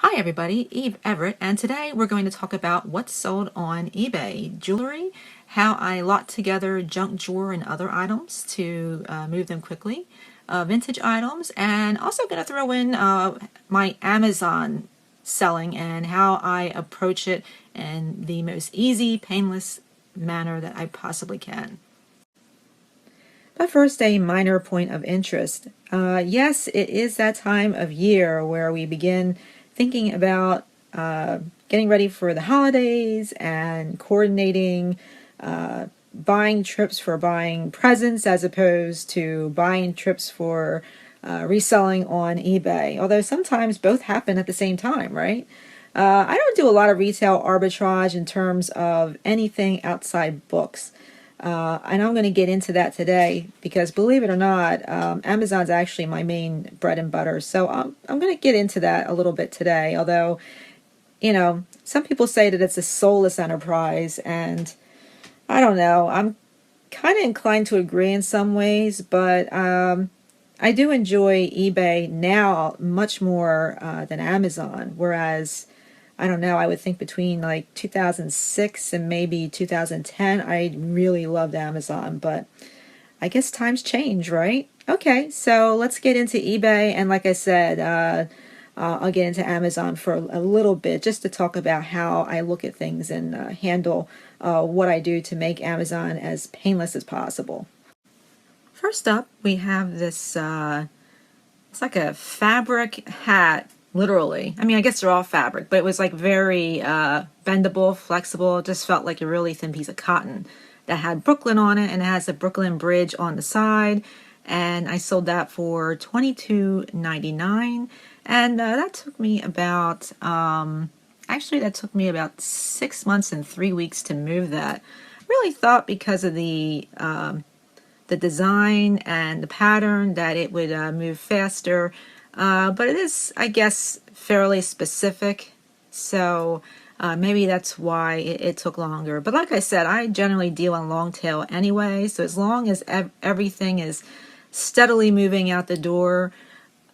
Hi everybody, Eve Everett, and today we're going to talk about what's sold on eBay. Jewelry, how I lot together junk drawer and other items to move them quickly, vintage items, and also going to throw in my Amazon selling and how I approach it in the most easy, painless manner that I possibly can. But first, a minor point of interest. Yes, it is that time of year where we begin thinking about getting ready for the holidays and coordinating buying trips for buying presents as opposed to buying trips for reselling on eBay. Although sometimes both happen at the same time, right? I don't do a lot of retail arbitrage in terms of anything outside books. And I'm going to get into that today because, believe it or not, Amazon's actually my main bread and butter. So I'm going to get into that a little bit today. Although, some people say that it's a soulless enterprise, and I don't know. I'm kind of inclined to agree in some ways, but I do enjoy eBay now much more than Amazon. Whereas, I don't know, I would think between like 2006 and maybe 2010, I really loved Amazon, but I guess times change, right? Okay, so let's get into eBay, and like I said, I'll get into Amazon for a little bit just to talk about how I look at things and handle what I do to make Amazon as painless as possible. First up, we have this, it's like a fabric hat, literally. I mean, I guess they're all fabric, but it was like very bendable, flexible. It just felt like a really thin piece of cotton that had Brooklyn on it, and it has a Brooklyn bridge on the side. And I sold that for $22.99. And that took me about, actually, that took me about 6 months and 3 weeks to move that. Really thought because of the design and the pattern that it would move faster, but it is, I guess, fairly specific, so maybe that's why it took longer. But like I said, I generally deal on long tail anyway, so as long as everything is steadily moving out the door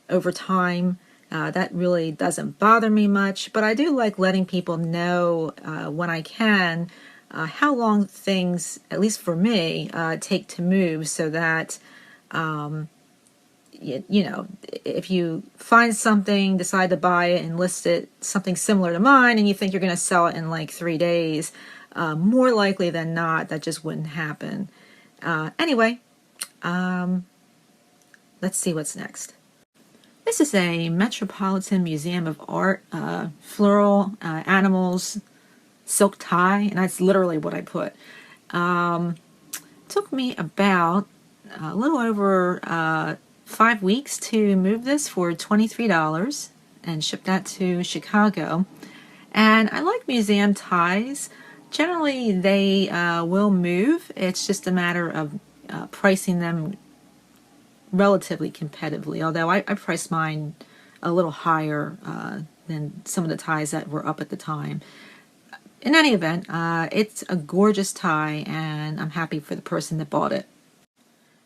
over time, that really doesn't bother me much. But I do like letting people know when I can how long things, at least for me, take to move, so that if you find something, decide to buy it and list it something similar to mine, and you think you're going to sell it in like 3 days, more likely than not that just wouldn't happen. Anyway, let's see what's next. This is a Metropolitan Museum of Art floral animals silk tie, and that's literally what I put. Took me about a little over 5 weeks to move this for $23 and ship that to Chicago. And I like museum ties. Generally, they will move. It's just a matter of pricing them relatively competitively, although I priced mine a little higher than some of the ties that were up at the time. In any event, it's a gorgeous tie, and I'm happy for the person that bought it.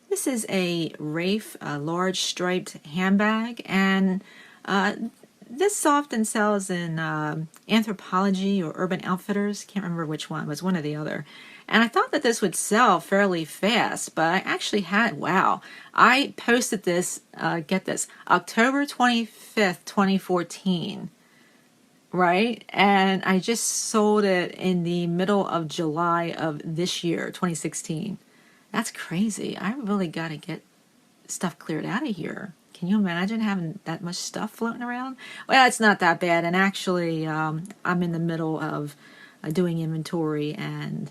This is a Rafe, a large striped handbag, and this often sells in Anthropology or Urban Outfitters. Can't remember which one. It was one or the other. And I thought that this would sell fairly fast, but I actually had, wow. I posted this, get this, October 25th, 2014. Right? And I just sold it in the middle of July of this year, 2016. That's crazy. I really got to get stuff cleared out of here. Can you imagine having that much stuff floating around? Well, it's not that bad. And actually, I'm in the middle of doing inventory and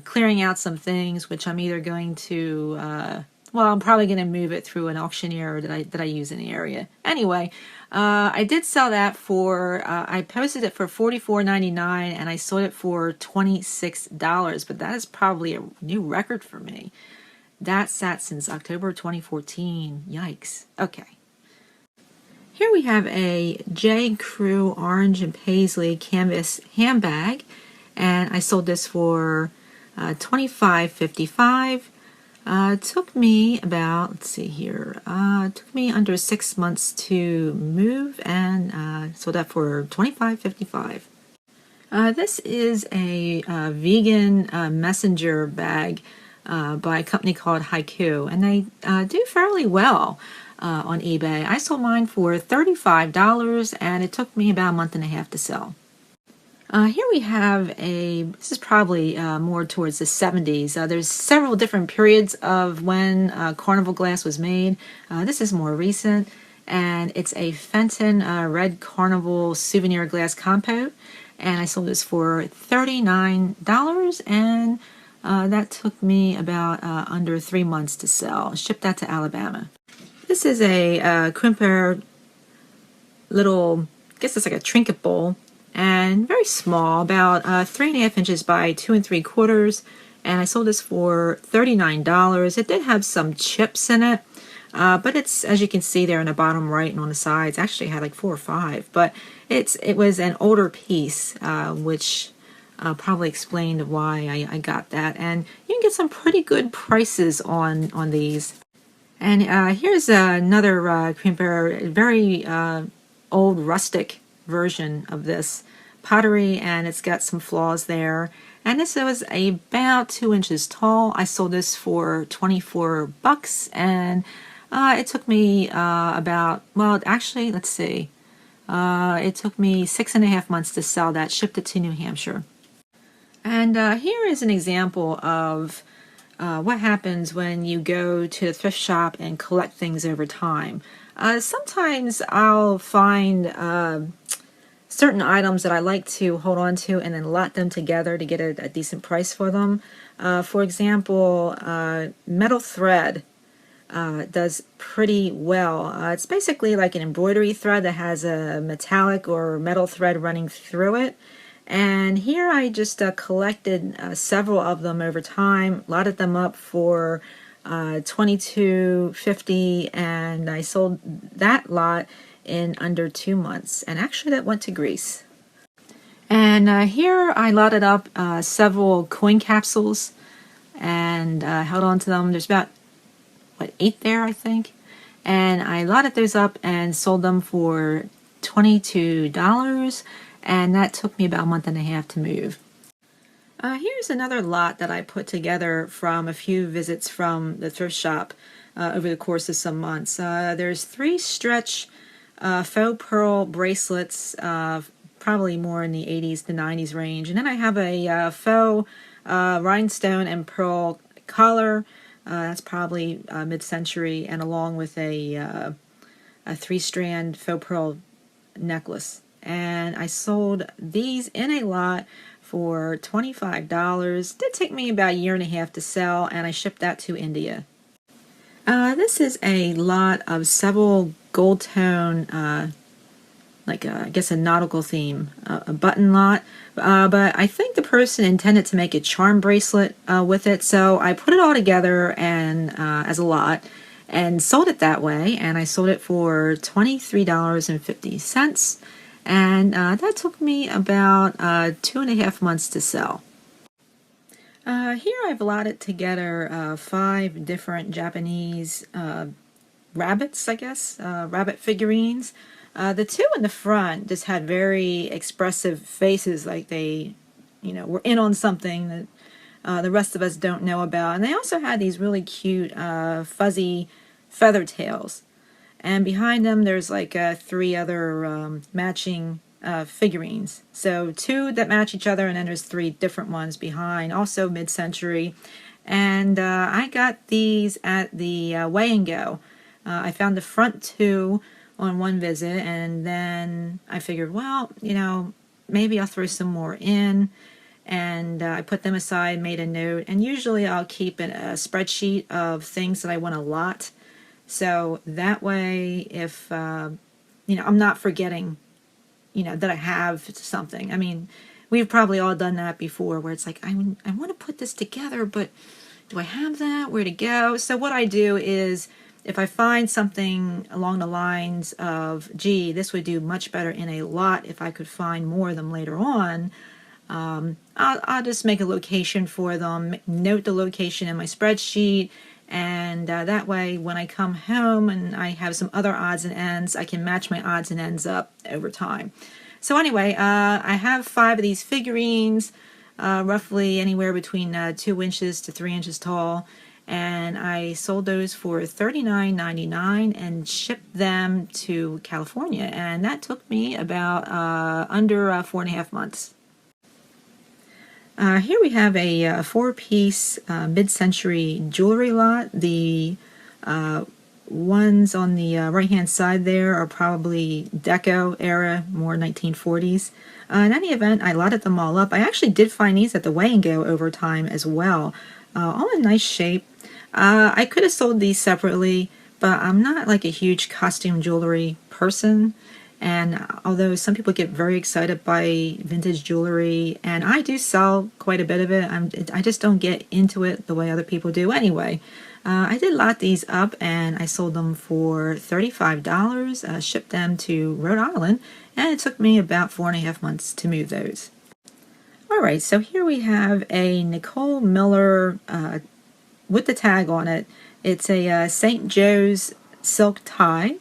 clearing out some things, which I'm either going to well, I'm probably going to move it through an auctioneer that I use in the area. Anyway, I did sell that for, I posted it for $44.99 and I sold it for $26, but that is probably a new record for me. That sat since October 2014. Yikes. Okay. Here we have a J. Crew orange and paisley canvas handbag, and I sold this for $25.55. It took me about, let's see here, it took me under 6 months to move, and sold that for $25.55. This is a vegan messenger bag by a company called Haiku, and they do fairly well on eBay. I sold mine for $35, and it took me about a month and a half to sell. Here we have this is probably more towards the 70s. There's several different periods of when Carnival glass was made. This is more recent, and it's a Fenton Red Carnival souvenir glass compote, and I sold this for $39, and that took me about under 3 months to sell. Shipped that to Alabama. This is a Quimper little, I guess it's like a trinket bowl, and very small, about 3.5 inches by 2 3/4, and I sold this for $39. It did have some chips in it, but it's, as you can see there in the bottom right and on the sides, actually had like 4 or 5, but it was an older piece, which probably explained why I got that. And you can get some pretty good prices on these. And here's another Quimper, very old rustic version of this pottery, and it's got some flaws there. And this was about 2 inches tall. I sold this for $24, and it took me about, well, actually, let's see, it took me 6.5 months to sell that. Shipped it to New Hampshire. And here is an example of what happens when you go to the thrift shop and collect things over time. Sometimes I'll find certain items that I like to hold on to and then lot them together to get a decent price for them. For example, metal thread does pretty well. It's basically like an embroidery thread that has a metallic or metal thread running through it. And here I just collected several of them over time, lotted them up for $22.50, and I sold that lot in under 2 months. And actually that went to Greece. And here I lotted up several coin capsules and held on to them. There's about, 8 there, I think. And I lotted those up and sold them for $22, and that took me about a month and a half to move. Here's another lot that I put together from a few visits from the thrift shop over the course of some months. There's 3 stretch faux pearl bracelets, probably more in the 80s to 90s range. And then I have a faux rhinestone and pearl collar. That's probably mid-century, and along with a 3-strand faux pearl necklace. And I sold these in a lot for $25. Did take me about a year and a half to sell, and I shipped that to India. This is a lot of several gold tone, I guess a nautical theme, a button lot. But I think the person intended to make a charm bracelet with it, so I put it all together and as a lot and sold it that way, and I sold it for $23.50. And that took me about 2.5 months to sell. Here I've allotted together 5 different Japanese rabbits, I guess, rabbit figurines. The 2 in the front just had very expressive faces, like they, were in on something that the rest of us don't know about. And they also had these really cute fuzzy feather tails. And behind them there's like 3 other matching figurines. So 2 that match each other, and then there's 3 different ones behind, also mid-century. And I got these at the Weigh and Go. I found the front 2 on one visit, and then I figured, well, maybe I'll throw some more in. And I put them aside, made a note, and usually I'll keep a spreadsheet of things that I want to lot. So that way, if, I'm not forgetting, that I have something. I mean, we've probably all done that before, where it's like, I want to put this together, but do I have that? Where to go? So what I do is, if I find something along the lines of, gee, this would do much better in a lot if I could find more of them later on, I'll just make a location for them, note the location in my spreadsheet, and that way when I come home and I have some other odds and ends, I can match my odds and ends up over time. So anyway, I have 5 of these figurines, roughly anywhere between 2 inches to 3 inches tall, and I sold those for $39.99 and shipped them to California, and that took me about under 4.5 months. Here we have a 4-piece mid-century jewelry lot. The ones on the right-hand side there are probably Deco era, more 1940s. In any event, I lotted them all up. I actually did find these at the Weigh and Go over time as well. All in nice shape. I could have sold these separately, but I'm not like a huge costume jewelry person. And although some people get very excited by vintage jewelry, and I do sell quite a bit of it, I just don't get into it the way other people do anyway. I did lot these up and I sold them for $35, shipped them to Rhode Island, and it took me about 4.5 months to move those. Alright, so here we have a Nicole Miller with the tag on it. It's a St. Joe's silk tie.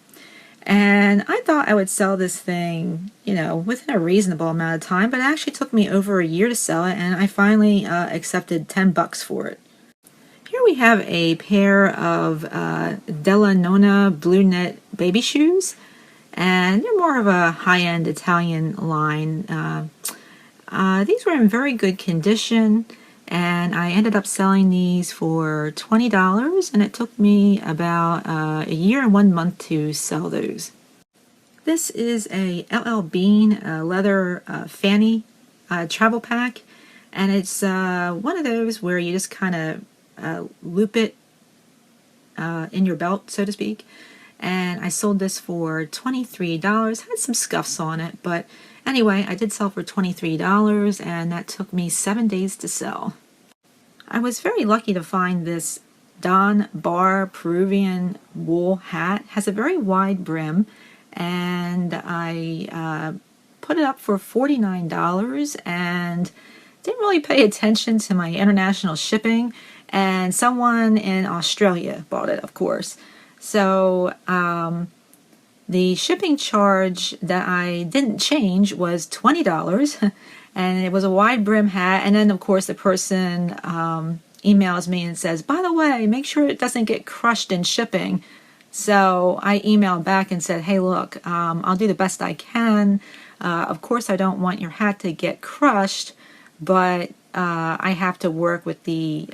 And I thought I would sell this thing, you know, within a reasonable amount of time, but it actually took me over a year to sell it, and I finally accepted $10 for it. Here we have a pair of Della Nonna blue knit baby shoes, and they're more of a high-end Italian line. These were in very good condition, and I ended up selling these for $20, and it took me about a year and 1 month to sell those. This is a LL Bean leather fanny travel pack, and it's one of those where you just kind of loop it in your belt, so to speak. And I sold this for $23. Had some scuffs on it, but anyway, I did sell for $23, and that took me 7 days to sell. I was very lucky to find this Don Bar Peruvian wool hat. Has a very wide brim, and I put it up for $49 and didn't really pay attention to my international shipping, and someone in Australia bought it, of course. So the shipping charge that I didn't change was $20. And it was a wide brim hat, and then of course the person emails me and says, by the way, make sure it doesn't get crushed in shipping. So I emailed back and said, hey look, I'll do the best I can. Of course I don't want your hat to get crushed, but I have to work with the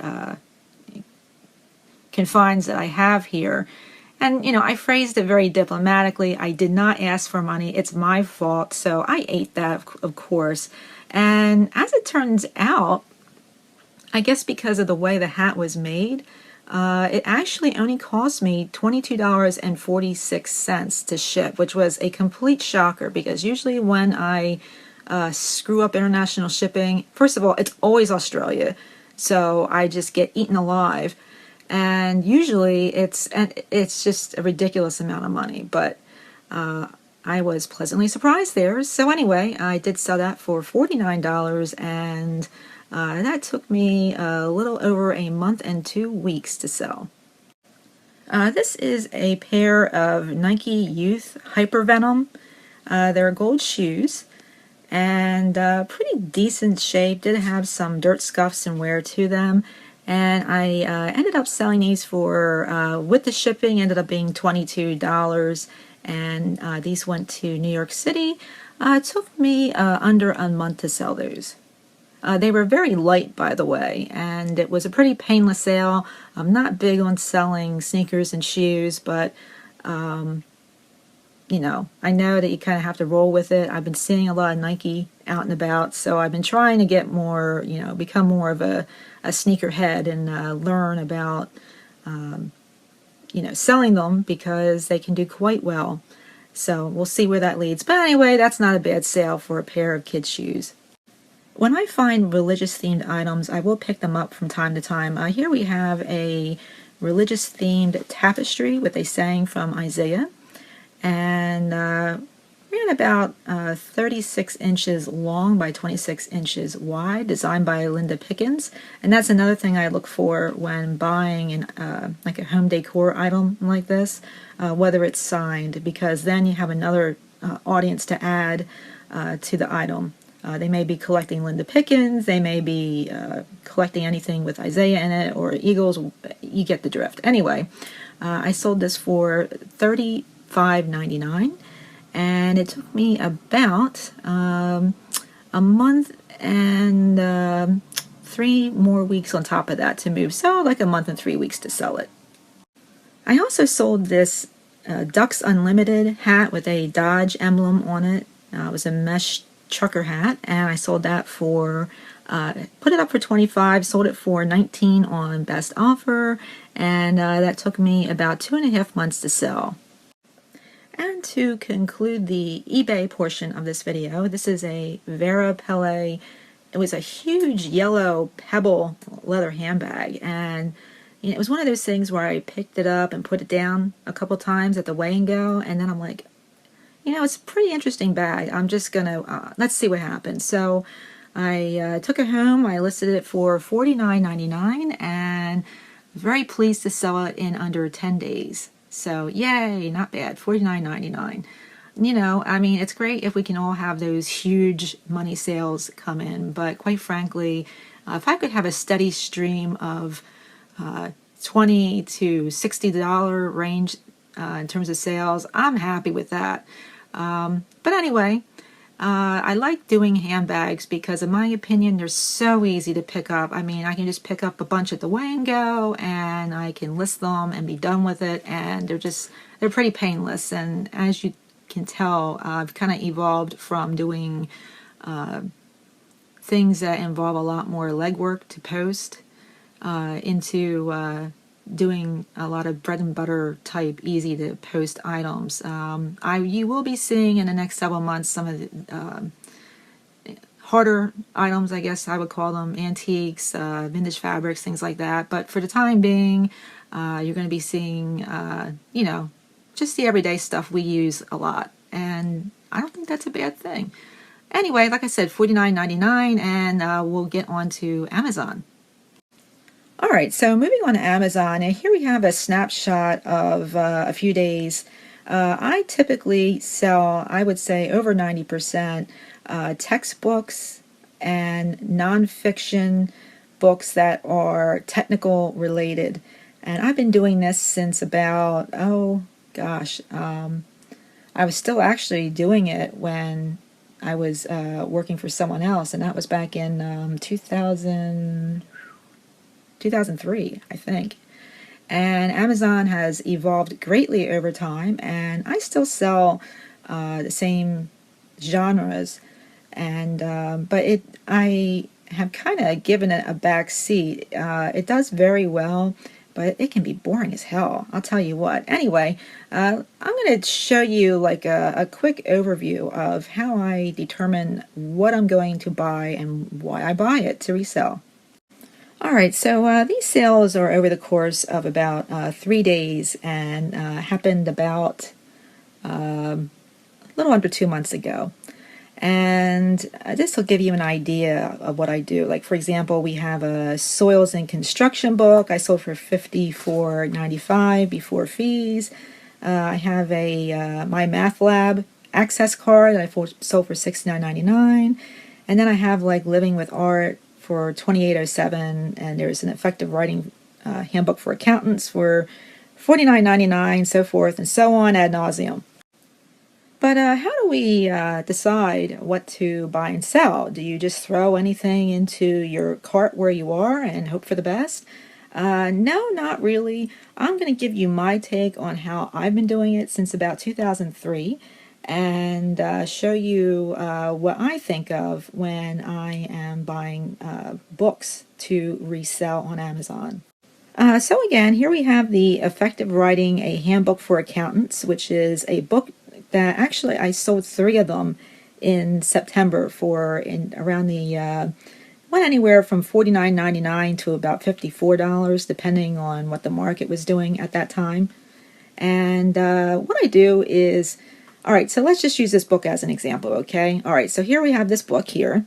confines that I have here. And, you know, I phrased it very diplomatically. I did not ask for money. It's my fault. So I ate that, of course. And as it turns out, I guess because of the way the hat was made, it actually only cost me $22.46 to ship, which was a complete shocker, because usually when I screw up international shipping, first of all, it's always Australia, so I just get eaten alive. And usually it's just a ridiculous amount of money, but I was pleasantly surprised there. So anyway, I did sell that for $49, and that took me a little over a month and 2 weeks to sell. This is a pair of Nike Youth Hypervenom. They're gold shoes, and pretty decent shape. Did have some dirt scuffs and wear to them. And I ended up selling these for, with the shipping, ended up being $22. And these went to New York City. It took me under a month to sell those. They were very light, by the way, and it was a pretty painless sale. I'm not big on selling sneakers and shoes, but you know, I know that you kind of have to roll with it. I've been seeing a lot of Nike out and about, so I've been trying to get more, you know, become more of a sneakerhead and learn about, you know, selling them, because they can do quite well. So we'll see where that leads. But anyway, that's not a bad sale for a pair of kids' shoes. When I find religious themed items, I will pick them up from time to time. Here we have a religious themed tapestry with a saying from Isaiah. And ran about 36 inches long by 26 inches wide, designed by Linda Pickens. And that's another thing I look for when buying like a home decor item like this, whether it's signed, because then you have another audience to add to the item. They may be collecting Linda Pickens, they may be collecting anything with Isaiah in it, or Eagles. You get the drift. Anyway, I sold this for $35.99, and it took me about a month and 3 more weeks on top of that to move, so like a month and 3 weeks to sell it. I also sold this Ducks Unlimited hat with a Dodge emblem on it. It was a mesh trucker hat, and I sold that for put it up for $25, sold it for $19 on best offer, and that took me about 2.5 months to sell. And to conclude the eBay portion of this video, this is a Vera Pele. It was a huge yellow pebble leather handbag, and you know, it was one of those things where I picked it up and put it down a couple times at the weigh and go, and then I'm like, you know, it's a pretty interesting bag. I'm just gonna let's see what happens. So I took it home. I listed it for $49.99, and very pleased to sell it in under 10 days. So yay, not bad. $49.99. You know, I mean, it's great if we can all have those huge money sales come in, but quite frankly, if I could have a steady stream of $20 to $60 range in terms of sales, I'm happy with that. But anyway, I like doing handbags because, in my opinion, they're so easy to pick up. I mean, I can just pick up a bunch at the weigh and go, and I can list them and be done with it, and they're pretty painless. And as you can tell, I've kind of evolved from doing things that involve a lot more legwork to post into doing a lot of bread and butter type easy to post items. You will be seeing in the next several months some of the harder items, I guess I would call them, antiques, vintage fabrics, things like that. But for the time being, you're going to be seeing, you know, just the everyday stuff we use a lot. And I don't think that's a bad thing. Anyway, like I said, $49.99, and we'll get on to Amazon. All right, so moving on to Amazon, and here we have a snapshot of a few days. I typically sell, I would say, over 90% textbooks and nonfiction books that are technical related. And I've been doing this since about, oh gosh, I was still actually doing it when I was working for someone else, and that was back in 2003, I think. And Amazon has evolved greatly over time, and I still sell the same genres, and but I have kind of given it a back seat. It does very well, but it can be boring as hell, I'll tell you what. Anyway, I'm going to show you like a quick overview of how I determine what I'm going to buy and why I buy it to resell. Alright, so these sales are over the course of about 3 days, and happened about a little under 2 months ago. And this will give you an idea of what I do. Like, for example, we have a soils and construction book I sold for $54.95 before fees. I have a My Math Lab access card that I sold for $69.99. And then I have like Living with Art for $28.07, and there's an effective writing handbook for accountants for $49.99, so forth and so on ad nauseum. But how do we decide what to buy and sell? Do you just throw anything into your cart where you are and hope for the best? No, not really. I'm going to give you my take on how I've been doing it since about 2003. And show you what I think of when I am buying books to resell on Amazon. So again, here we have the Effective Writing, a Handbook for Accountants, which is a book that actually I sold 3 of them in September for around the went anywhere from $49.99 to about $54, depending on what the market was doing at that time. And what I do is All right, so let's just use this book as an example, okay? All right, so here we have this book here.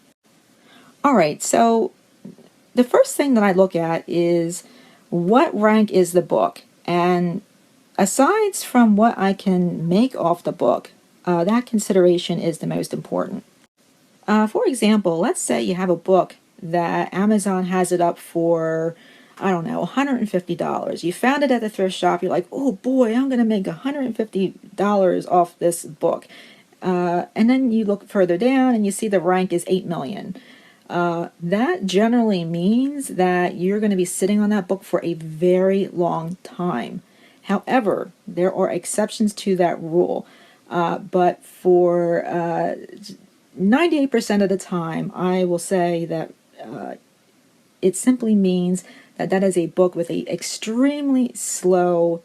All right, so the first thing that I look at is what rank is the book? And aside from what I can make off the book, that consideration is the most important. For example, let's say you have a book that Amazon has it up for, I don't know, $150. You found it at the thrift shop. You're like, oh boy, I'm going to make $150 off this book. And then you look further down and you see the rank is 8 million. That generally means that you're going to be sitting on that book for a very long time. However, there are exceptions to that rule. But for 98% of the time, I will say that it simply means that that is a book with an extremely slow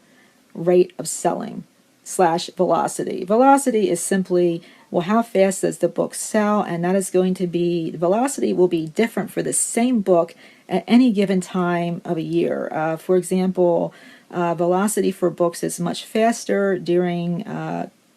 rate of selling / velocity. Velocity is simply, well, how fast does the book sell? And that is going to be, the velocity will be different for the same book at any given time of a year. For example, velocity for books is much faster during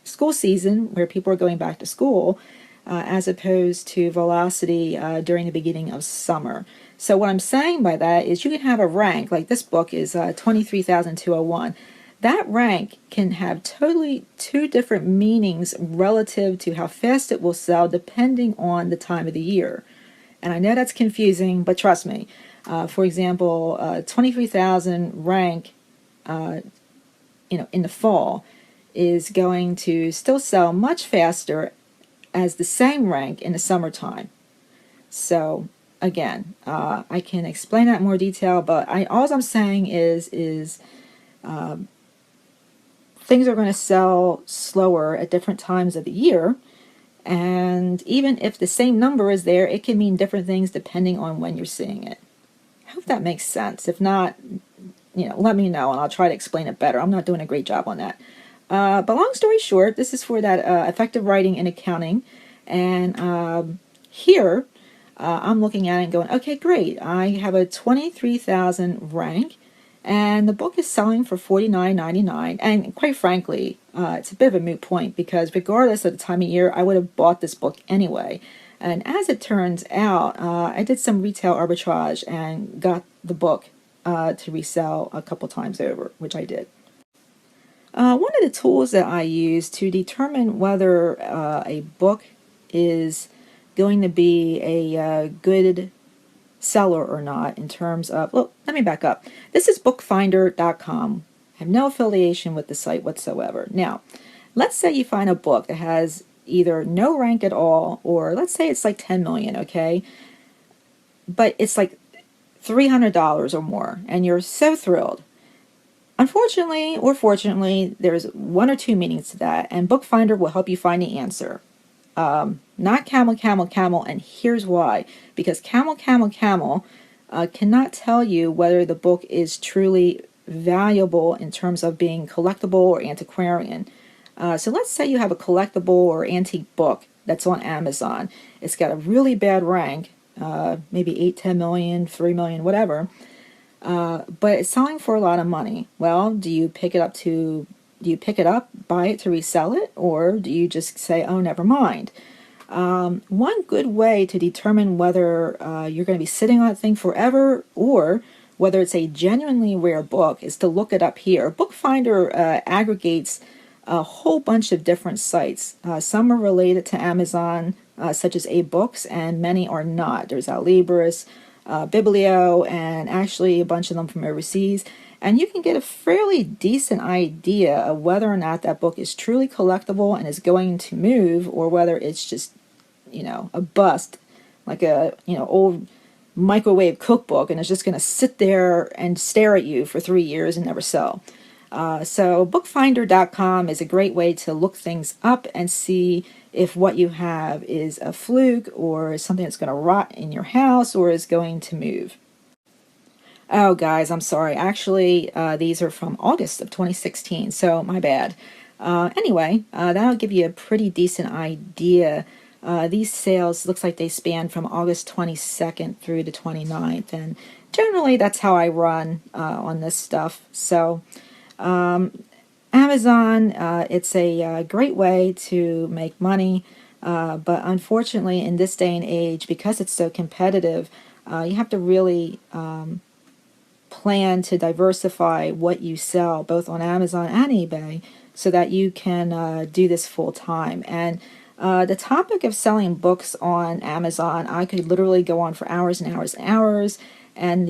school season where people are going back to school, as opposed to velocity during the beginning of summer. So what I'm saying by that is you can have a rank, like this book is 23,201. That rank can have totally two different meanings relative to how fast it will sell depending on the time of the year. And I know that's confusing, but trust me. For example, 23,000 rank in the fall is going to still sell much faster as the same rank in the summertime. So again, I can explain that in more detail, but all I'm saying is things are going to sell slower at different times of the year, and even if the same number is there, it can mean different things depending on when you're seeing it. I hope that makes sense. If not, let me know and I'll try to explain it better. I'm not doing a great job on that. But long story short, this is for that effective writing and accounting. And here, I'm looking at it and going, okay, great. I have a 23,000 rank, and the book is selling for $49.99. And quite frankly, it's a bit of a moot point because regardless of the time of year, I would have bought this book anyway. And as it turns out, I did some retail arbitrage and got the book to resell a couple times over, which I did. One of the tools that I use to determine whether a book is going to be a good seller or not in terms of, well, let me back up. This is bookfinder.com. I have no affiliation with the site whatsoever. Now, let's say you find a book that has either no rank at all, or let's say it's like 10 million, okay? But it's like $300 or more, and you're so thrilled. Unfortunately or fortunately, there's one or two meanings to that, and Bookfinder will help you find the answer. Not camel, camel, camel, and here's why. Because camel, camel, camel cannot tell you whether the book is truly valuable in terms of being collectible or antiquarian. So let's say you have a collectible or antique book that's on Amazon. It's got a really bad rank, maybe 8, 10 million, 3 million, whatever. But it's selling for a lot of money. Well, do you pick it up, buy it to resell it, or do you just say, oh, never mind? One good way to determine whether you're going to be sitting on a thing forever or whether it's a genuinely rare book is to look it up here. Bookfinder aggregates a whole bunch of different sites. Some are related to Amazon, such as A-Books, and many are not. There's Alibris, Biblio, and actually a bunch of them from overseas. And you can get a fairly decent idea of whether or not that book is truly collectible and is going to move, or whether it's just, a bust, like a, old microwave cookbook, and it's just going to sit there and stare at you for 3 years and never sell. So bookfinder.com is a great way to look things up and see if what you have is a fluke or something that's going to rot in your house or is going to move. Oh, guys, I'm sorry. Actually, these are from August of 2016, so my bad. Anyway, that'll give you a pretty decent idea. These sales looks like they span from August 22nd through the 29th, and generally that's how I run on this stuff. So Amazon, it's a great way to make money, but unfortunately, in this day and age, because it's so competitive, you have to really plan to diversify what you sell both on Amazon and eBay so that you can do this full time. And the topic of selling books on Amazon, I could literally go on for hours and hours and hours. And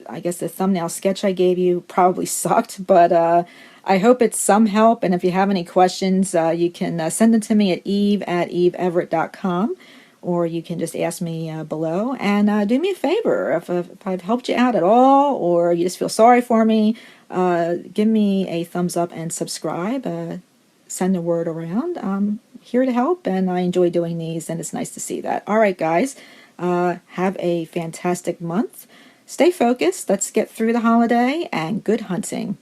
I guess the thumbnail sketch I gave you probably sucked, but I hope it's some help. And if you have any questions, you can send them to me at eve@eveeverett.com, or you can just ask me below. And do me a favor, if I've helped you out at all, or you just feel sorry for me, give me a thumbs up and subscribe. Send the word around. I'm here to help, and I enjoy doing these, and it's nice to see that. All right, guys, have a fantastic month. Stay focused. Let's get through the holiday, and good hunting.